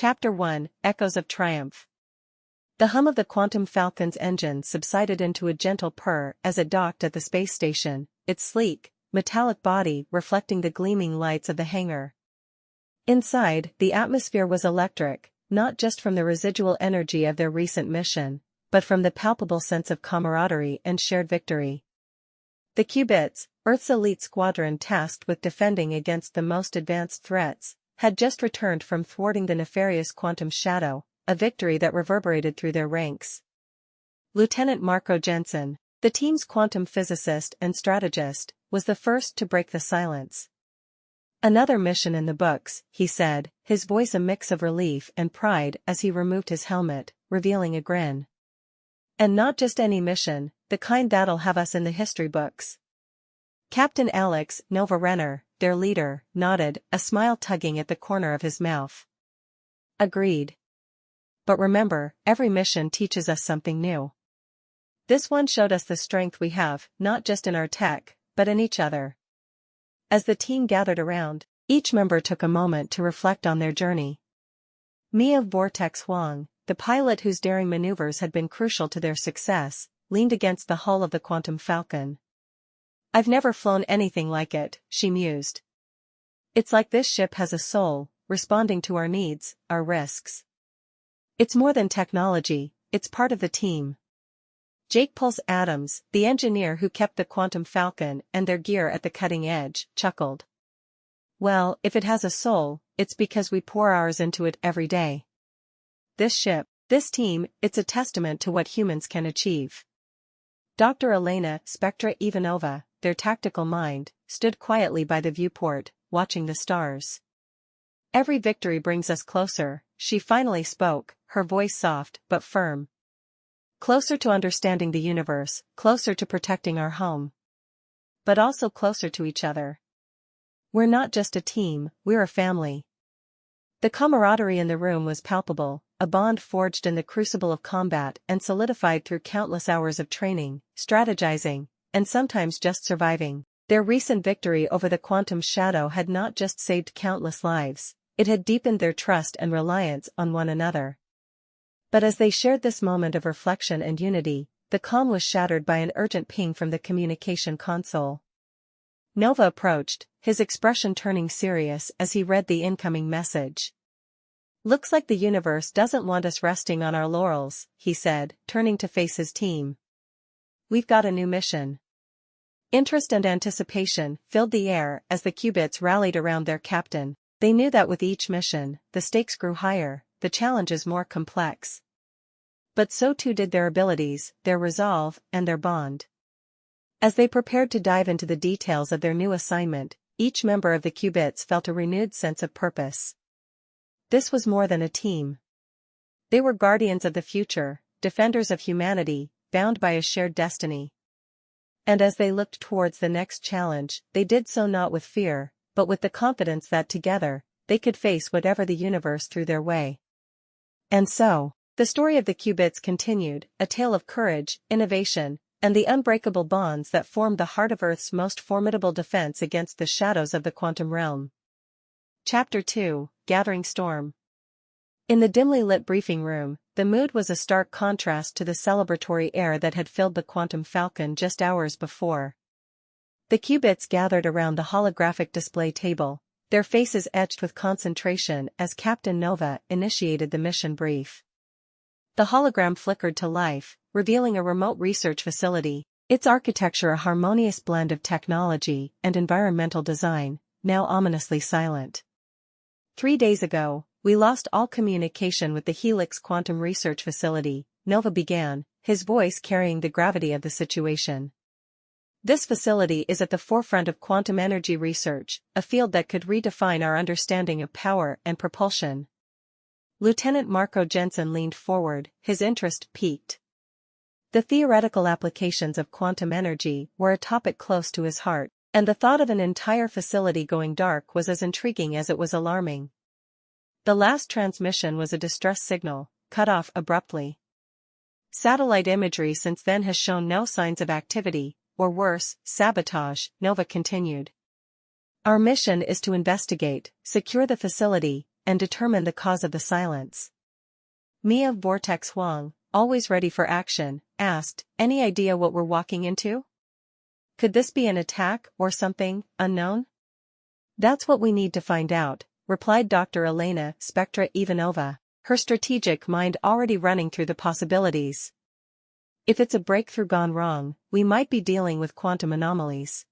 Chapter 1, Echoes of Triumph. The hum of the Quantum Falcon's engine subsided into a gentle purr as it docked at the space station, its sleek, metallic body reflecting the gleaming lights of the hangar. Inside, the atmosphere was electric, not just from the residual energy of their recent mission, but from the palpable sense of camaraderie and shared victory. The Qubits, Earth's elite squadron tasked with defending against the most advanced threats, had just returned from thwarting the nefarious quantum shadow, a victory that reverberated through their ranks. Lieutenant Marco Jensen, the team's quantum physicist and strategist, was the first to break the silence. "Another mission in the books," he said, his voice a mix of relief and pride as he removed his helmet, revealing a grin. "And not just any mission, the kind that'll have us in the history books." Captain Alex Nova Renner, their leader, nodded, a smile tugging at the corner of his mouth. "Agreed. But remember, every mission teaches us something new. This one showed us the strength we have, not just in our tech, but in each other." As the team gathered around, each member took a moment to reflect on their journey. Mia Vortex Huang, the pilot whose daring maneuvers had been crucial to their success, leaned against the hull of the Quantum Falcon. "I've never flown anything like it," she mused. "It's like this ship has a soul, responding to our needs, our risks. It's more than technology, it's part of the team." Jake Pulse Adams, the engineer who kept the Quantum Falcon and their gear at the cutting edge, chuckled. "Well, if it has a soul, it's because we pour ours into it every day. This ship, this team, it's a testament to what humans can achieve." Dr. Elena Spectra Ivanova, their tactical mind, stood quietly by the viewport, watching the stars. "Every victory brings us closer," she finally spoke, her voice soft but firm. "Closer to understanding the universe, closer to protecting our home. But also closer to each other. We're not just a team, we're a family." The camaraderie in the room was palpable, a bond forged in the crucible of combat and solidified through countless hours of training, strategizing, and sometimes just surviving. Their recent victory over the quantum shadow had not just saved countless lives, it had deepened their trust and reliance on one another. But as they shared this moment of reflection and unity, the calm was shattered by an urgent ping from the communication console. Nova approached, his expression turning serious as he read the incoming message. "Looks like the universe doesn't want us resting on our laurels," he said, turning to face his team. "We've got a new mission." Interest and anticipation filled the air as the Qubits rallied around their captain. They knew that with each mission, the stakes grew higher, the challenges more complex. But so too did their abilities, their resolve, and their bond. As they prepared to dive into the details of their new assignment, each member of the Qubits felt a renewed sense of purpose. This was more than a team. They were guardians of the future, defenders of humanity, bound by a shared destiny. And as they looked towards the next challenge, they did so not with fear, but with the confidence that together, they could face whatever the universe threw their way. And so, the story of the Qubits continued, a tale of courage, innovation, and the unbreakable bonds that formed the heart of Earth's most formidable defense against the shadows of the quantum realm. Chapter 2, Gathering Storm. In the dimly lit briefing room, the mood was a stark contrast to the celebratory air that had filled the Quantum Falcon just hours before. The Qubits gathered around the holographic display table, their faces etched with concentration as Captain Nova initiated the mission brief. The hologram flickered to life, revealing a remote research facility, its architecture a harmonious blend of technology and environmental design, now ominously silent. 3 days ago, we lost all communication with the Helix Quantum Research Facility, Nova began, his voice carrying the gravity of the situation. "This facility is at the forefront of quantum energy research, a field that could redefine our understanding of power and propulsion." Lieutenant Marco Jensen leaned forward, his interest piqued. The theoretical applications of quantum energy were a topic close to his heart, and the thought of an entire facility going dark was as intriguing as it was alarming. The last transmission was a distress signal, cut off abruptly. Satellite imagery since then has shown no signs of activity, or worse, sabotage, Nova continued. "Our mission is to investigate, secure the facility, and determine the cause of the silence. Mia Vortex Huang, always ready for action, asked, "Any idea what we're walking into? Could this be an attack or something unknown?" "That's what we need to find out," replied Dr. Elena Spectra Ivanova, her strategic mind already running through the possibilities. "If it's a breakthrough gone wrong, we might be dealing with quantum anomalies.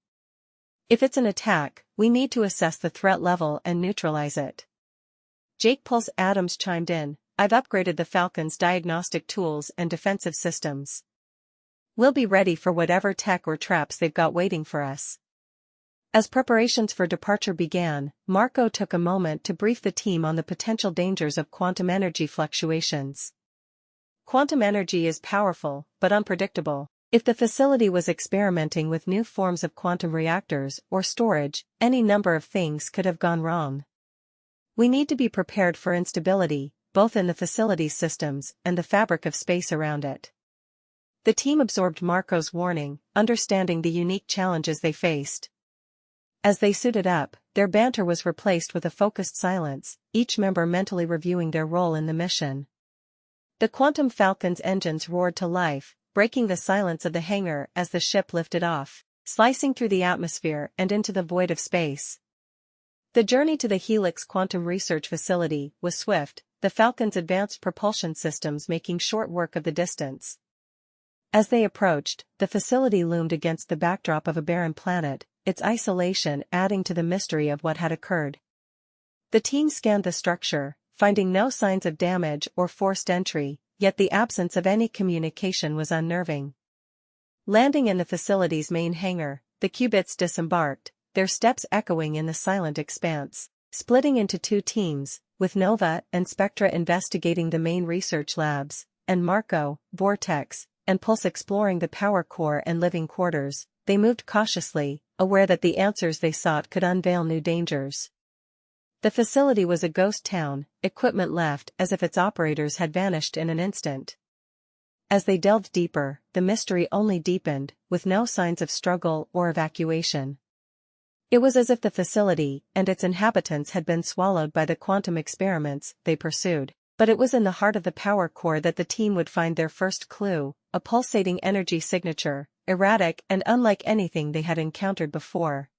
If it's an attack, we need to assess the threat level and neutralize it." Jake Pulse Adams chimed in, "I've upgraded the Falcon's diagnostic tools and defensive systems. We'll be ready for whatever tech or traps they've got waiting for us." As preparations for departure began, Marco took a moment to brief the team on the potential dangers of quantum energy fluctuations. Quantum energy is powerful, but unpredictable. If the facility was experimenting with new forms of quantum reactors or storage, any number of things could have gone wrong. "We need to be prepared for instability, both in the facility's systems and the fabric of space around it." The team absorbed Marco's warning, understanding the unique challenges they faced. As they suited up, their banter was replaced with a focused silence, each member mentally reviewing their role in the mission. The Quantum Falcon's engines roared to life, breaking the silence of the hangar as the ship lifted off, slicing through the atmosphere and into the void of space. The journey to the Helix Quantum Research Facility was swift, the Falcon's advanced propulsion systems making short work of the distance. As they approached, the facility loomed against the backdrop of a barren planet, its isolation adding to the mystery of what had occurred. The team scanned the structure, finding no signs of damage or forced entry, yet the absence of any communication was unnerving. Landing in the facility's main hangar, the qubits disembarked, their steps echoing in the silent expanse, splitting into two teams, with Nova and Spectra investigating the main research labs, and Marco, Vortex, and Pulse exploring the power core and living quarters. They moved cautiously, aware that the answers they sought could unveil new dangers. The facility was a ghost town, equipment left as if its operators had vanished in an instant. As they delved deeper, the mystery only deepened, with no signs of struggle or evacuation. It was as if the facility and its inhabitants had been swallowed by the quantum experiments they pursued. But it was in the heart of the power core that the team would find their first clue, a pulsating energy signature, erratic and unlike anything they had encountered before.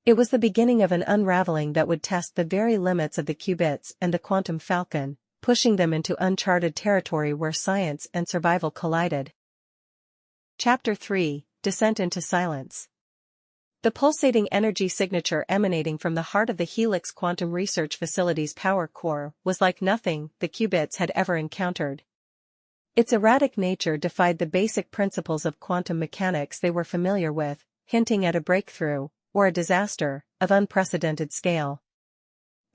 It was the beginning of an unraveling that would test the very limits of the qubits and the Quantum Falcon, pushing them into uncharted territory where science and survival collided. Chapter 3: Descent into Silence. The pulsating energy signature emanating from the heart of the Helix Quantum Research Facility's power core was like nothing the qubits had ever encountered. Its erratic nature defied the basic principles of quantum mechanics they were familiar with, hinting at a breakthrough, or a disaster, of unprecedented scale.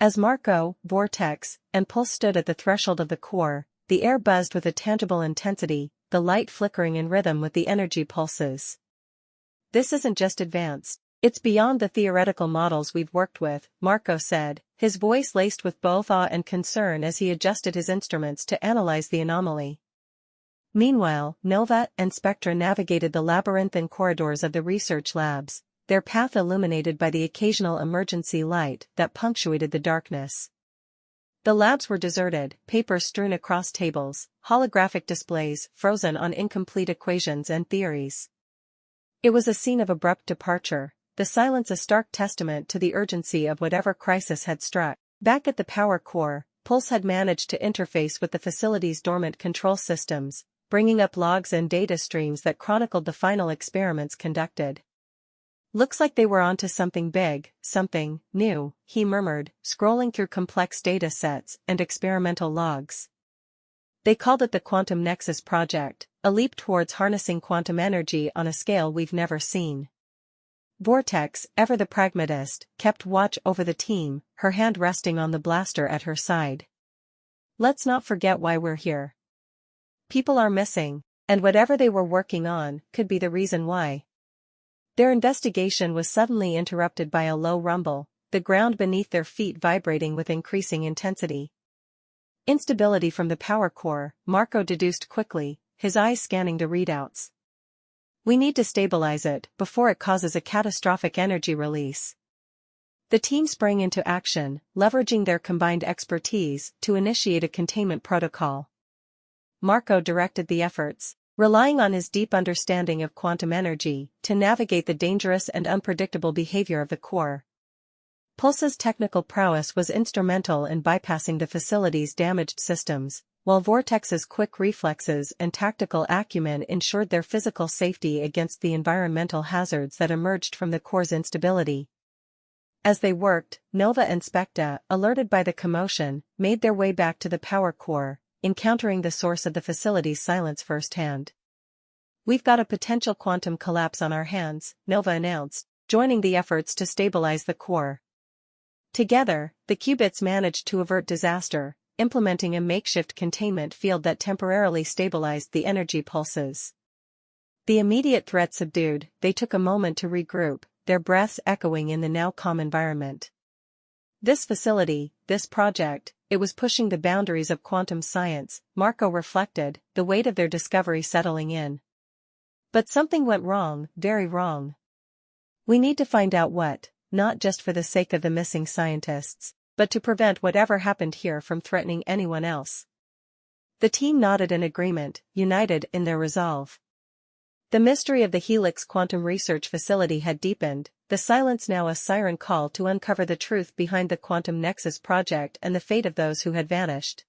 As Marco, Vortex, and Pulse stood at the threshold of the core, the air buzzed with a tangible intensity, the light flickering in rhythm with the energy pulses. "This isn't just advanced, it's beyond the theoretical models we've worked with," Marco said, his voice laced with both awe and concern as he adjusted his instruments to analyze the anomaly. Meanwhile, Nova and Spectra navigated the labyrinthine corridors of the research labs, their path illuminated by the occasional emergency light that punctuated the darkness. The labs were deserted, papers strewn across tables, holographic displays frozen on incomplete equations and theories. It was a scene of abrupt departure, the silence a stark testament to the urgency of whatever crisis had struck. Back at the power core, Pulse had managed to interface with the facility's dormant control systems, bringing up logs and data streams that chronicled the final experiments conducted. "Looks like they were onto something big, something new," he murmured, scrolling through complex data sets and experimental logs. "They called it the Quantum Nexus Project, a leap towards harnessing quantum energy on a scale we've never seen." Vortex, ever the pragmatist, kept watch over the team, her hand resting on the blaster at her side. "Let's not forget why we're here. People are missing, and whatever they were working on could be the reason why." Their investigation was suddenly interrupted by a low rumble, the ground beneath their feet vibrating with increasing intensity. Instability from the power core, Marco deduced quickly, his eyes scanning the readouts. "We need to stabilize it before it causes a catastrophic energy release." The team sprang into action, leveraging their combined expertise to initiate a containment protocol. Marco directed the efforts, relying on his deep understanding of quantum energy to navigate the dangerous and unpredictable behavior of the core. Pulse's technical prowess was instrumental in bypassing the facility's damaged systems, while Vortex's quick reflexes and tactical acumen ensured their physical safety against the environmental hazards that emerged from the core's instability. As they worked, Nova and Specta, alerted by the commotion, made their way back to the power core, encountering the source of the facility's silence firsthand. "We've got a potential quantum collapse on our hands," Nova announced, joining the efforts to stabilize the core. Together, the qubits managed to avert disaster, implementing a makeshift containment field that temporarily stabilized the energy pulses. The immediate threat subdued, they took a moment to regroup, their breaths echoing in the now calm environment. This facility, this project, it was pushing the boundaries of quantum science, Marco reflected, the weight of their discovery settling in. But something went wrong, very wrong. "We need to find out what, not just for the sake of the missing scientists, but to prevent whatever happened here from threatening anyone else." The team nodded in agreement, united in their resolve. The mystery of the Helix Quantum Research Facility had deepened, the silence now a siren call to uncover the truth behind the Quantum Nexus project and the fate of those who had vanished.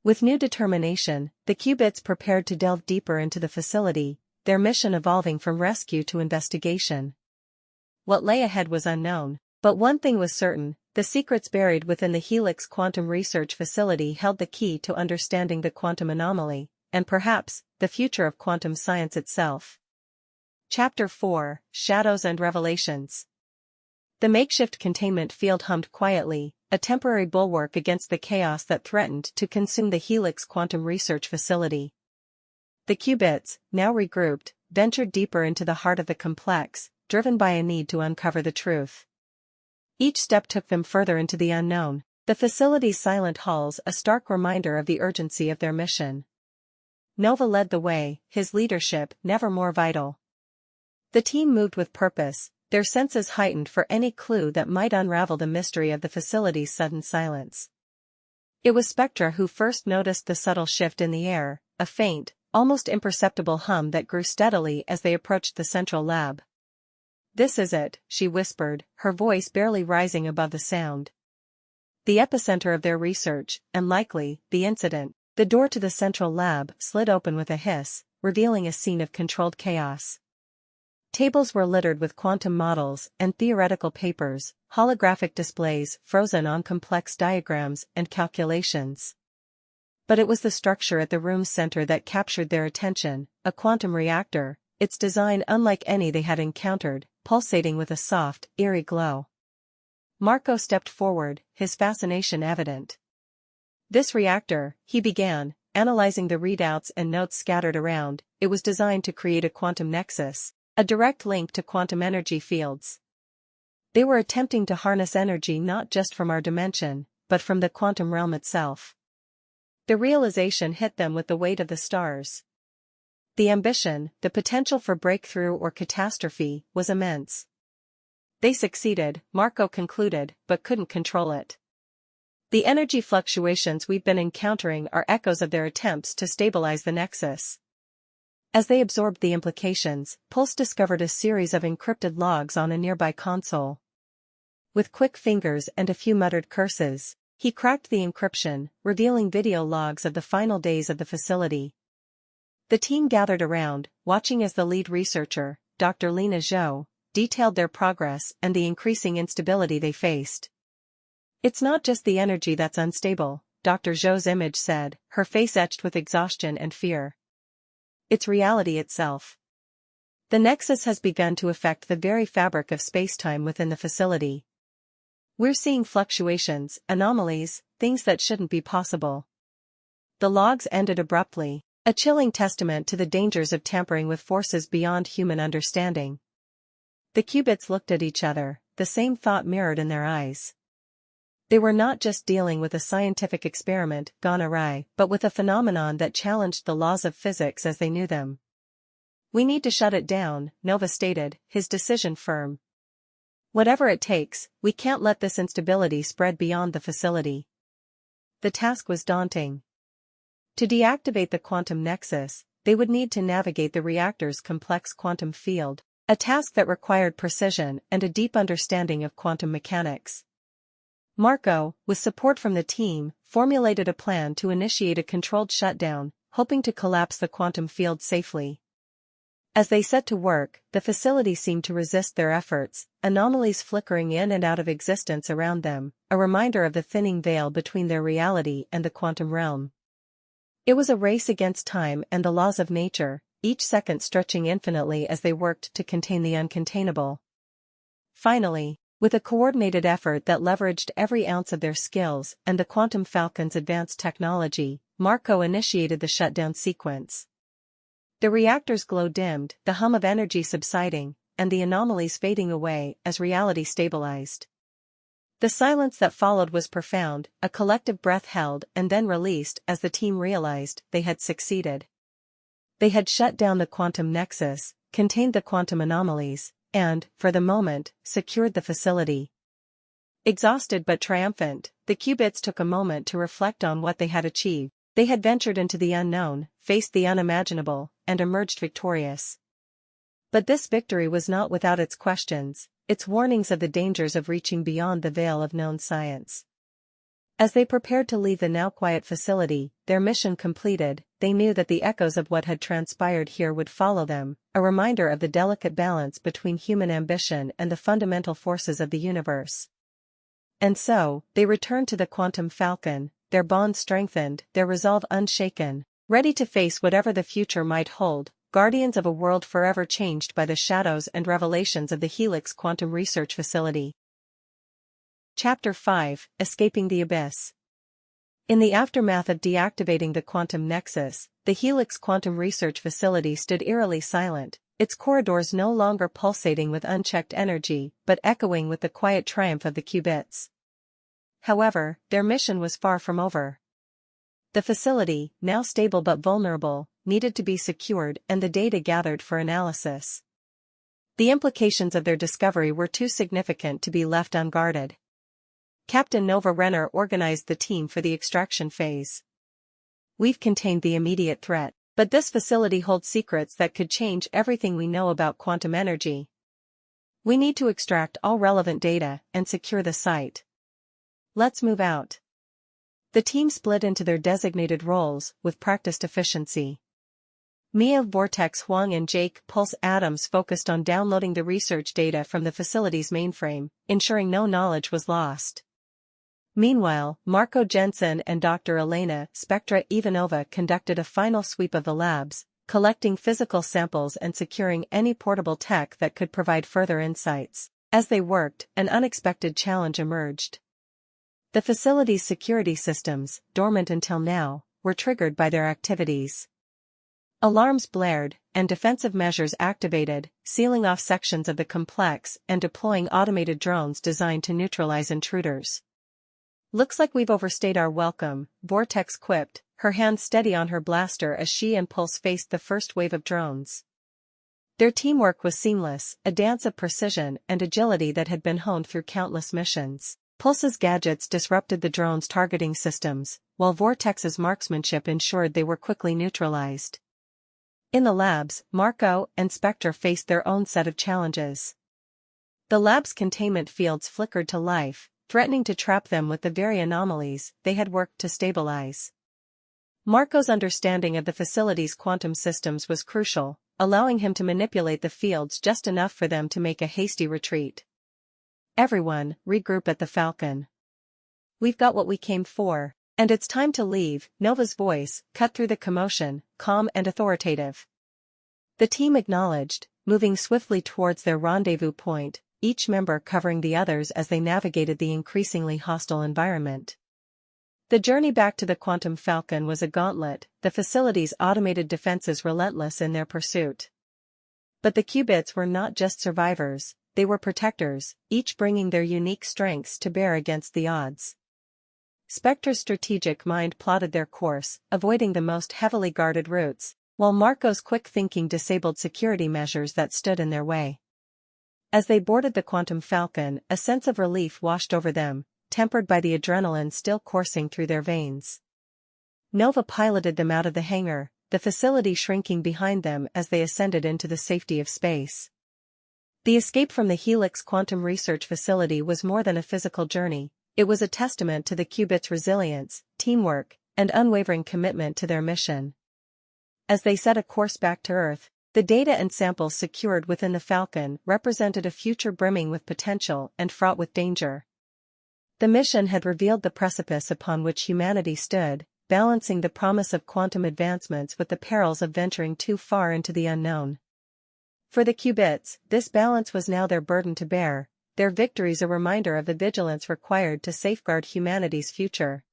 With new determination, the qubits prepared to delve deeper into the facility, their mission evolving from rescue to investigation. What lay ahead was unknown, but one thing was certain: the secrets buried within the Helix Quantum Research Facility held the key to understanding the quantum anomaly, and perhaps, the future of quantum science itself. Chapter 4: Shadows and Revelations. The makeshift containment field hummed quietly, a temporary bulwark against the chaos that threatened to consume the Helix Quantum Research Facility. The qubits, now regrouped, ventured deeper into the heart of the complex, driven by a need to uncover the truth. Each step took them further into the unknown, the facility's silent halls a stark reminder of the urgency of their mission. Nova led the way, his leadership never more vital. The team moved with purpose, their senses heightened for any clue that might unravel the mystery of the facility's sudden silence. It was Spectra who first noticed the subtle shift in the air, a faint, almost imperceptible hum that grew steadily as they approached the central lab. "This is it," she whispered, her voice barely rising above the sound. The epicenter of their research, and likely, the incident. The door to the central lab slid open with a hiss, revealing a scene of controlled chaos. Tables were littered with quantum models and theoretical papers, holographic displays frozen on complex diagrams and calculations. But it was the structure at the room's center that captured their attention, a quantum reactor, its design unlike any they had encountered, pulsating with a soft, eerie glow. Marco stepped forward, his fascination evident. "This reactor," he began, analyzing the readouts and notes scattered around, "it was designed to create a quantum nexus, a direct link to quantum energy fields. They were attempting to harness energy not just from our dimension, but from the quantum realm itself." The realization hit them with the weight of the stars. The ambition, the potential for breakthrough or catastrophe, was immense. They succeeded, Marco concluded, but couldn't control it. "The energy fluctuations we've been encountering are echoes of their attempts to stabilize the nexus." As they absorbed the implications, Pulse discovered a series of encrypted logs on a nearby console. With quick fingers and a few muttered curses, he cracked the encryption, revealing video logs of the final days of the facility. The team gathered around, watching as the lead researcher, Dr. Lena Zhou, detailed their progress and the increasing instability they faced. "It's not just the energy that's unstable," Dr. Zhou's image said, her face etched with exhaustion and fear. "It's reality itself. The nexus has begun to affect the very fabric of space-time within the facility. We're seeing fluctuations, anomalies, things that shouldn't be possible." The logs ended abruptly, a chilling testament to the dangers of tampering with forces beyond human understanding. The qubits looked at each other, the same thought mirrored in their eyes. They were not just dealing with a scientific experiment gone awry, but with a phenomenon that challenged the laws of physics as they knew them. "We need to shut it down," Nova stated, his decision firm. Whatever it takes, we can't let this instability spread beyond the facility. The task was daunting. To deactivate the quantum nexus, they would need to navigate the reactor's complex quantum field, a task that required precision and a deep understanding of quantum mechanics. Marco, with support from the team, formulated a plan to initiate a controlled shutdown, hoping to collapse the quantum field safely. As they set to work, the facility seemed to resist their efforts, anomalies flickering in and out of existence around them, a reminder of the thinning veil between their reality and the quantum realm. It was a race against time and the laws of nature, each second stretching infinitely as they worked to contain the uncontainable. Finally, with a coordinated effort that leveraged every ounce of their skills and the Quantum Falcon's advanced technology, Marco initiated the shutdown sequence. The reactor's glow dimmed, the hum of energy subsiding, and the anomalies fading away as reality stabilized. The silence that followed was profound, a collective breath held and then released as the team realized they had succeeded. They had shut down the quantum nexus, contained the quantum anomalies, and, for the moment, secured the facility. Exhausted but triumphant, the qubits took a moment to reflect on what they had achieved. They had ventured into the unknown, faced the unimaginable, and emerged victorious. But this victory was not without its questions, its warnings of the dangers of reaching beyond the veil of known science. As they prepared to leave the now quiet facility, their mission completed, they knew that the echoes of what had transpired here would follow them, a reminder of the delicate balance between human ambition and the fundamental forces of the universe. And so, they returned to the Quantum Falcon, their bond strengthened, their resolve unshaken, ready to face whatever the future might hold, guardians of a world forever changed by the shadows and revelations of the Helix Quantum Research Facility. Chapter 5: Escaping the Abyss. In the aftermath of deactivating the quantum nexus, the Helix Quantum Research Facility stood eerily silent, its corridors no longer pulsating with unchecked energy, but echoing with the quiet triumph of the qubits. However, their mission was far from over. The facility, now stable but vulnerable, needed to be secured and the data gathered for analysis. The implications of their discovery were too significant to be left unguarded. Captain Nova Renner organized the team for the extraction phase. We've contained the immediate threat, but this facility holds secrets that could change everything we know about quantum energy. We need to extract all relevant data and secure the site. Let's move out. The team split into their designated roles with practiced efficiency. Mia Vortex Huang and Jake Pulse Adams focused on downloading the research data from the facility's mainframe, ensuring no knowledge was lost. Meanwhile, Marco Jensen and Dr. Elena Spectra Ivanova conducted a final sweep of the labs, collecting physical samples and securing any portable tech that could provide further insights. As they worked, an unexpected challenge emerged. The facility's security systems, dormant until now, were triggered by their activities. Alarms blared, and defensive measures activated, sealing off sections of the complex and deploying automated drones designed to neutralize intruders. "Looks like we've overstayed our welcome," Vortex quipped, her hand steady on her blaster as she and Pulse faced the first wave of drones. Their teamwork was seamless, a dance of precision and agility that had been honed through countless missions. Pulse's gadgets disrupted the drones' targeting systems, while Vortex's marksmanship ensured they were quickly neutralized. In the labs, Marco and Spectre faced their own set of challenges. The lab's containment fields flickered to life, threatening to trap them with the very anomalies they had worked to stabilize. Marco's understanding of the facility's quantum systems was crucial, allowing him to manipulate the fields just enough for them to make a hasty retreat. "Everyone, regroup at the Falcon. We've got what we came for, and it's time to leave," Nova's voice cut through the commotion, calm and authoritative. The team acknowledged, moving swiftly towards their rendezvous point, each member covering the others as they navigated the increasingly hostile environment. The journey back to the Quantum Falcon was a gauntlet, the facility's automated defenses relentless in their pursuit. But the qubits were not just survivors, they were protectors, each bringing their unique strengths to bear against the odds. Spectre's strategic mind plotted their course, avoiding the most heavily guarded routes, while Marco's quick thinking disabled security measures that stood in their way. As they boarded the Quantum Falcon, a sense of relief washed over them, tempered by the adrenaline still coursing through their veins. Nova piloted them out of the hangar, the facility shrinking behind them as they ascended into the safety of space. The escape from the Helix Quantum Research Facility was more than a physical journey, it was a testament to the qubits' resilience, teamwork, and unwavering commitment to their mission. As they set a course back to Earth, the data and samples secured within the Falcon represented a future brimming with potential and fraught with danger. The mission had revealed the precipice upon which humanity stood, balancing the promise of quantum advancements with the perils of venturing too far into the unknown. For the qubits, this balance was now their burden to bear, their victories a reminder of the vigilance required to safeguard humanity's future.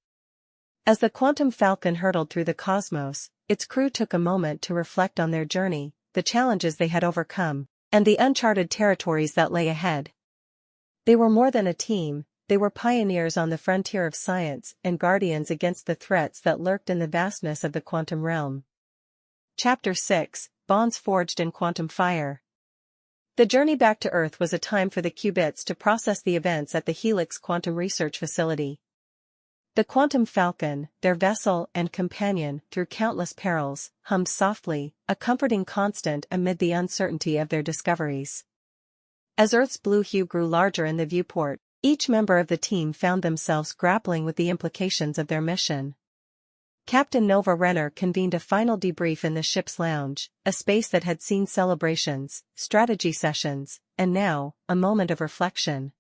As the Quantum Falcon hurtled through the cosmos, its crew took a moment to reflect on their journey, the challenges they had overcome, and the uncharted territories that lay ahead. They were more than a team, they were pioneers on the frontier of science and guardians against the threats that lurked in the vastness of the quantum realm. Chapter 6, Bonds Forged in Quantum Fire. The journey back to Earth was a time for the qubits to process the events at the Helix Quantum Research Facility. The Quantum Falcon, their vessel and companion through countless perils, hummed softly, a comforting constant amid the uncertainty of their discoveries. As Earth's blue hue grew larger in the viewport, each member of the team found themselves grappling with the implications of their mission. Captain Nova Renner convened a final debrief in the ship's lounge, a space that had seen celebrations, strategy sessions, and now, a moment of reflection.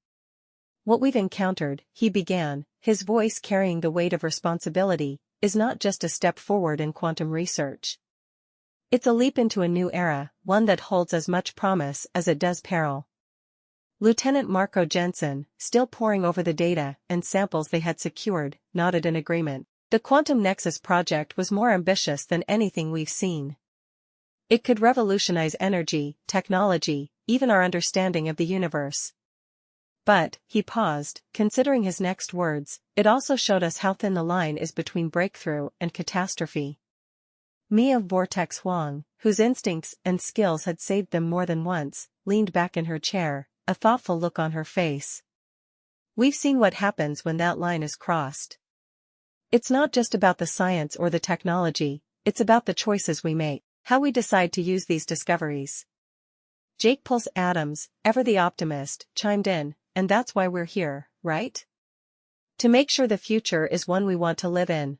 What we've encountered, he began, his voice carrying the weight of responsibility, is not just a step forward in quantum research. It's a leap into a new era, one that holds as much promise as it does peril. Lieutenant Marco Jensen, still poring over the data and samples they had secured, nodded in agreement. The Quantum Nexus project was more ambitious than anything we've seen. It could revolutionize energy, technology, even our understanding of the universe. But, he paused, considering his next words, it also showed us how thin the line is between breakthrough and catastrophe. Mia Vortex Huang, whose instincts and skills had saved them more than once, leaned back in her chair, a thoughtful look on her face. We've seen what happens when that line is crossed. It's not just about the science or the technology, it's about the choices we make, how we decide to use these discoveries. Jake Pulse Adams, ever the optimist, chimed in, and that's why we're here, right? To make sure the future is one we want to live in.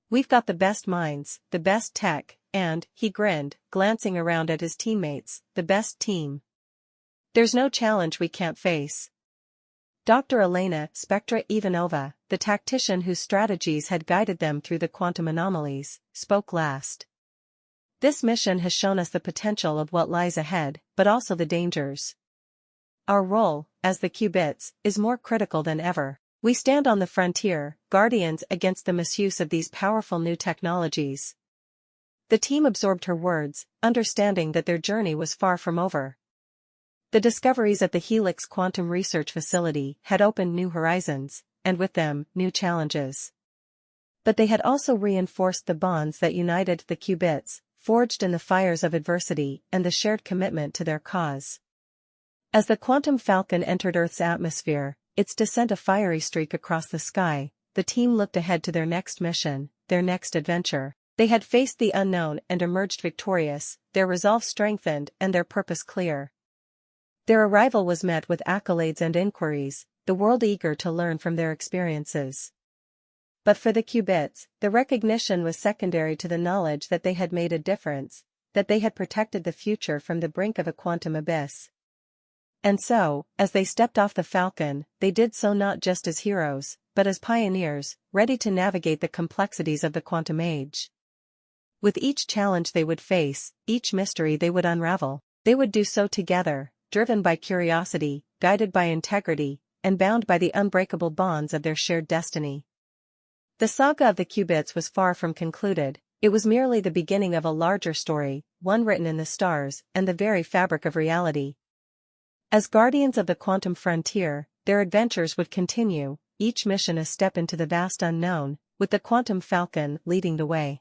We've got the best minds, the best tech, and, he grinned, glancing around at his teammates, the best team. There's no challenge we can't face. Dr. Elena Spectra Ivanova, the tactician whose strategies had guided them through the quantum anomalies, spoke last. This mission has shown us the potential of what lies ahead, but also the dangers. Our role, as the qubits, is more critical than ever. We stand on the frontier, guardians against the misuse of these powerful new technologies. The team absorbed her words, understanding that their journey was far from over. The discoveries at the Helix Quantum Research Facility had opened new horizons, and with them, new challenges. But they had also reinforced the bonds that united the qubits, forged in the fires of adversity and the shared commitment to their cause. As the Quantum Falcon entered Earth's atmosphere, its descent a fiery streak across the sky, the team looked ahead to their next mission, their next adventure. They had faced the unknown and emerged victorious, their resolve strengthened and their purpose clear. Their arrival was met with accolades and inquiries, the world eager to learn from their experiences. But for the qubits, the recognition was secondary to the knowledge that they had made a difference, that they had protected the future from the brink of a quantum abyss. And so, as they stepped off the Falcon, they did so not just as heroes, but as pioneers, ready to navigate the complexities of the quantum age. With each challenge they would face, each mystery they would unravel, they would do so together, driven by curiosity, guided by integrity, and bound by the unbreakable bonds of their shared destiny. The saga of the qubits was far from concluded, it was merely the beginning of a larger story, one written in the stars and the very fabric of reality. As guardians of the quantum frontier, their adventures would continue, each mission a step into the vast unknown, with the Quantum Falcon leading the way.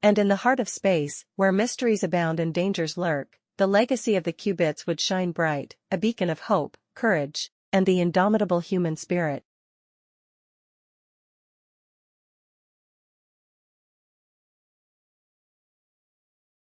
And in the heart of space, where mysteries abound and dangers lurk, the legacy of the qubits would shine bright, a beacon of hope, courage, and the indomitable human spirit.